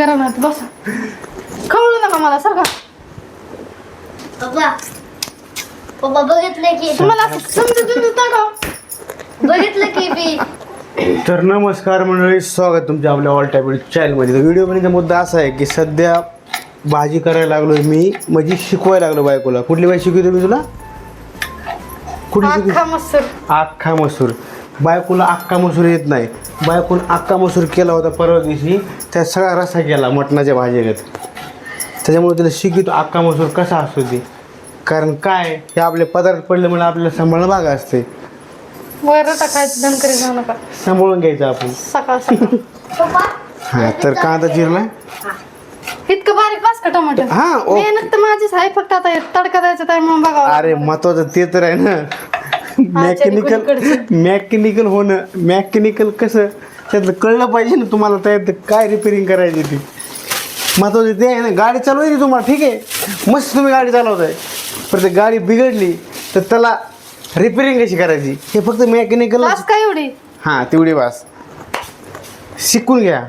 करा ना बसा. खवळू नका मला सारखा. पप्पा पप्पा बघितलं की तुम्हाला असं समजत का? बघितलं की मी. तर नमस्कार मंडळी, स्वागत तुमच्या आपल्या ऑल टाईप चॅनलमध्ये. तर व्हिडिओ बनवण्याचा मुद्दा असा आहे की सध्या भाजी करायला लागलो मी, म्हणजे शिकवायला लागलो बायकोला. कुठली भाजी शिकवतो मी तुला? कुठली अख्खा मसूर. अख्खा मसूर. बायकोला अख्खा मसूर येत नाही. बायकोनं अख्खा मसूर केला होता परवा दिवशी, त्यात सगळा रस्सा केला मटणाच्या भाजीगत. त्याच्यामुळे तिला शिकवतो अख्खा मसूर कसा असतो ते. कारण काय, हे आपले पदार्थ पडले म्हणून आपल्याला सांभाळणं भाग असते. वर टाकायचं दम करी जाऊ नका. सांभाळून घ्यायचं आपण. सकाळ सकाळ. पप्पा हां, तर कांदा चिरला. इतकं बारीक बास का टमाटर? हां, ओ. मेहनत तर माझीच आहे, फक्त आता तडका द्यायचा टाइम म्हणून बघावं. अरे महत्वाचं ते तर आहे ना. मॅकॅनिकल होणं, मॅकॅनिकल कसं त्यातलं कळलं पाहिजे ना तुम्हाला. त्यात काय रिपेअरिंग करायची ती महत्वाचं ते आहे ना. गाडी चालवायची तुम्हाला, ठीक आहे, मस्त तुम्ही गाडी चालवताय, पण ते गाडी बिघडली तर त्याला रिपेअरिंग कशी करायची हे फक्त मॅकॅनिकल. बास काय एवढी? हां, तेवढी वास. शिकून घ्या,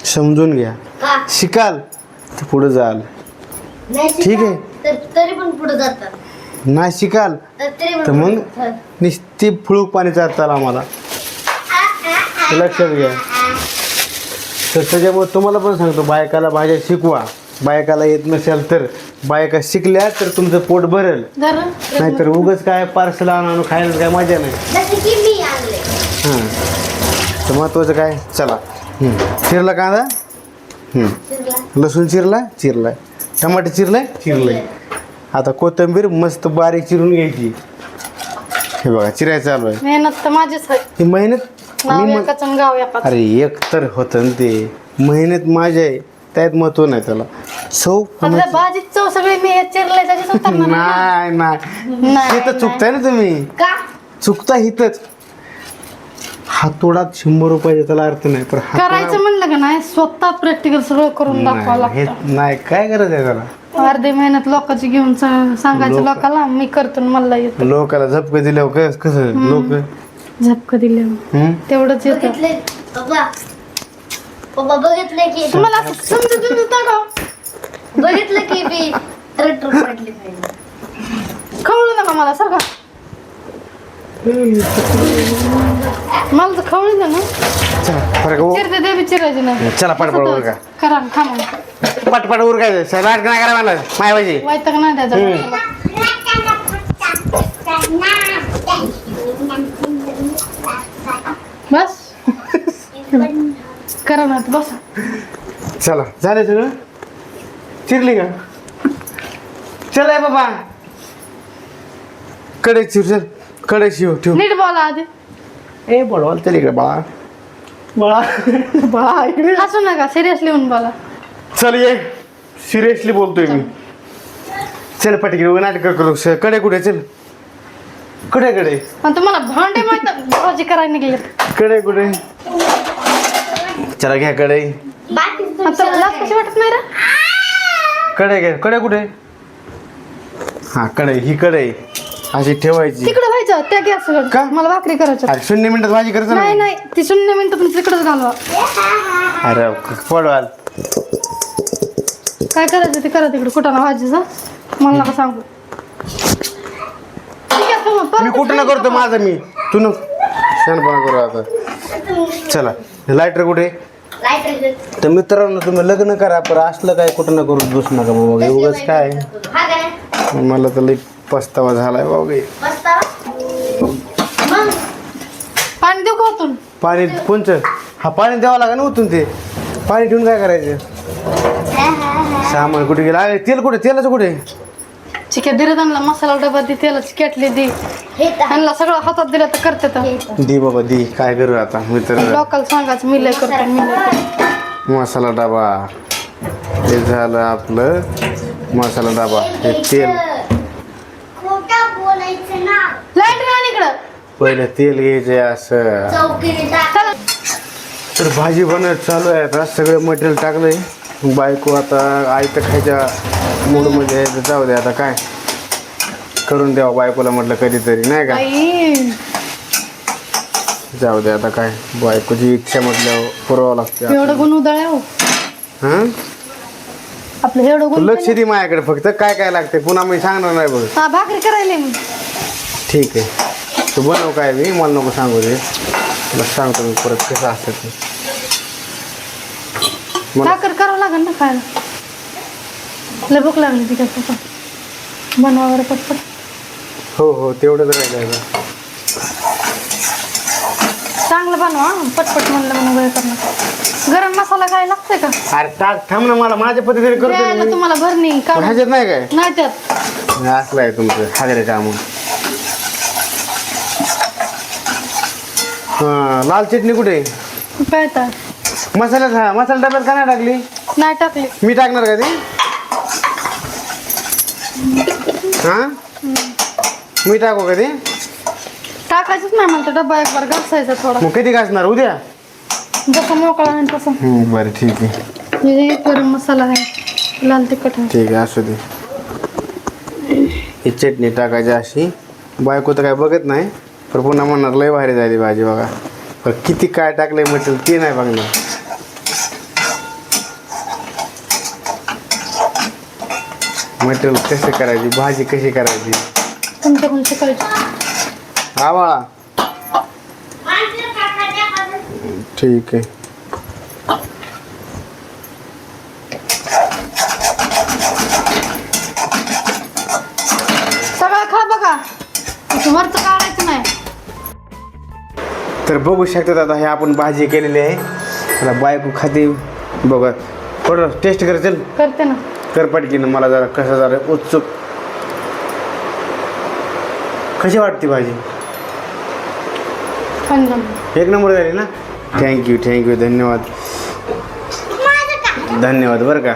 समजून घ्या. शिकाल तर पुढं जाल, नाही ठीक आहे. तरी पण पुढे जातात. नाही शिकाल तरी तर मग नुसती फुळूक पाणी चालतं आम्हाला. हे लक्षात घ्या. तर त्याच्यामुळे तुम्हाला पण सांगतो, बायकाला भाज्या शिकवा. बायकाला येत नसेल तर बायका शिकल्या तर तुमचं पोट भरेल. नाहीतर उगाच काय पार्सल आणून खायला काय मजा नाही. जसं की मी आणले. हां, तर महत्त्वाचं काय, चला. चिरला कांदा, लसूण चिरलाय, टमाटर चिरलाय. आता कोथिंबीर मस्त बारीक चिरून घ्यायची. हे बघा, चिरायचं चालू आहे. मेहनत तर माझीच आहे. ही मेहनत नाव एकाच आणि गाव एकाच. अरे एक तर होतं ना ते. मेहनत माझी आहे, त्यात महत्व नाही त्याला. आपल्या भाजीत चव सगळी मी हे चिरलंय त्याची चव तर नाही इथं चुकताय ना तुम्ही. का चुकता इथंच. हातोडात 100 रुपयाचा त्याला अर्थ नाही. पण करायचं म्हणलं का नाही, स्वतः प्रॅक्टिकल सगळं करून दाखवावं लागतं. नाही, काय करायचं आहे त्याला. अर्धी मेहनत लोकांची घेऊन सांगायचं लोकांना मी करतो आणि मला येतं. लोकाला झपकं दिल्यावर कसं लोक झपकं दिल्यावर तेवढंच येतं. बघितले पप्पा पप्पा बघितले की तुम्हाला असं समजत का? बघितलं की मी ट्रॅक्टर पडली पाहिजे. खवळू नका मला सारखा. मला तर खवळू दे ना. चिरते ते बी चिरायचे नाही. चला पटपट उर का, करा थांबा. पटपट उर काय नाटक नाही करा मला माय पाहिजे. वैताग नाही द्यायचा. बस करा ना बसा. चला, झालं सगळं. चिरली का? चला बाबा, कडे चिर, चल कडे शिव ठेव. नीट बोला आधी. ए बोलवाल चल इकडे बाळा, बाळा इकडे. हसू नका, सिरियसली होऊन बोला. चल ये, सिरियसली बोलतोय मी. चल पटकी नाटक करू. कडे कुठे, चल कडे. आणि तुम्हाला भांडे माहित भाजी करायला निघले. कडे कुठे? चला घ्या कडे. आता लाज कशी वाटत नाही रे? कडे घ्या. कडे कुठे? हा कडे, ही कडे अशी ठेवायची. तिकडे व्हायचं त्या गॅस का? मला भाकरी करायचं. अरे 0 मिनिटात भाजी करायचं नाही नाही, ती 0 मिनिटं तुम्ही तिकडेच घालवा. अरे पडवाल. काय करायचं ते करा तिकडे. कुठं ना भाजीचा मला नका सांगू. ठीक आहे, तुम्ही परत मी कुठं ना करतो माझं मी. तू न शहाणपणा करू आता. चला, लायटर कुठे? तर मित्रांनो, तुम्ही लग्न करा, पण असलं काय कुठं ना करू बसू नका बाबा. उगाच काय, मला तर लई पस्तावा झालाय बाबा. पाणी देऊ का ओतून? पाणी कोणचं? हा पाणी द्यावं लागेल ना ओतून. ते पाणी ठेवून काय करायचं? सामान कुठे गेलं? अरे तेल कुठे? तेलाचं कुठे? चिकन दिलं त्यांना, मसाला डबा दे, तेलाची केटली दे, त्यांना सगळं हातात दिलं तर करते तर. दे बाबा दे, काय करू आता. मित्र लोकल सांगायचं मी लय करतो, मी लय करतो. मसाला डबा हे झालं आपलं. मसाला डबा, हे तेल. लाईट राहा इकडं. पहिलं तेल घ्यायचं असं. तर भाजी बनत चालू आहे. आता सगळं मटेरियल टाकलंय. बायको आता आई तर खायच्या मूडमध्ये आहे. जाऊ दे आता, काय करून द्यावं बायकोला म्हटलं कधीतरी, नाही का? जाऊ दे आता काय बायकोची इच्छा म्हटल्यावर पुरवावं लागते एवढं गुण उधळ हो हां आपलं एवढं तू गुण लक्ष दे माझ्याकडे फक्त काय काय लागते पुन्हा मी सांगणार नाही बघ हा भाकरी करायला मी ठीक आहे तू बनव काय मी मला नको सांगू दे तुला सांगतो मी परत कसं असतं ते मला भाकर करावं लागेल ना खायला लय भूक लागली ती काय बनवा वगैरे पटपट हो हो तेवढंच राहिलं चांगलं बनवा पटपट म्हणलं म्हणून वगैरे करणार गरम मसाला काय लागतंय का अरे टाक थांब ना मला माझ्या पद्धतीने करतो ना द्यायला मी. तुम्हाला भरणी काढून ह्याच्यात नाही काय नाही त्यात असलं आहे तुमचं हागरे काम हां लाल चटणी कुठे आहे? काय तर मसाला डब्यात का नाही टाकली नाही टाकली मी टाकणार का ते हां मी टाकू का ते टाकायचंच नाही म्हणतो डब्बा एक बार घासायचा थोडा मग कधी घासणार उद्या जसं मोकळा आहे तसं बरं ठीक आहे हे एक गरम मसाला आहे लाल तिखट आहे ठीक आहे असू दे ही चटणी टाकायची अशी बायको तर काय बघत नाही पण पुन्हा म्हणणार लय भारी झाली भाजी बघा पण किती काय टाकलंय म्हटलं ते नाही बघणार मटेरियल कसं करायची भाजी कशी करायची तुमच्याकडून शिकायचं हा बाळा ठीक आहे सगळं खा बघा वरचं काढायचं नाही तर बघू शकतात आता हे आपण भाजी केलेली आहे त्याला बायको खाते बघा थोडं टेस्ट कर चल करते ना कर पटकीनं मला जरा कसं जरा उत्सुक कशी वाटते भाजी पंजाब एक नंबर झाली ना थँक्यू धन्यवाद धन्यवाद बरं का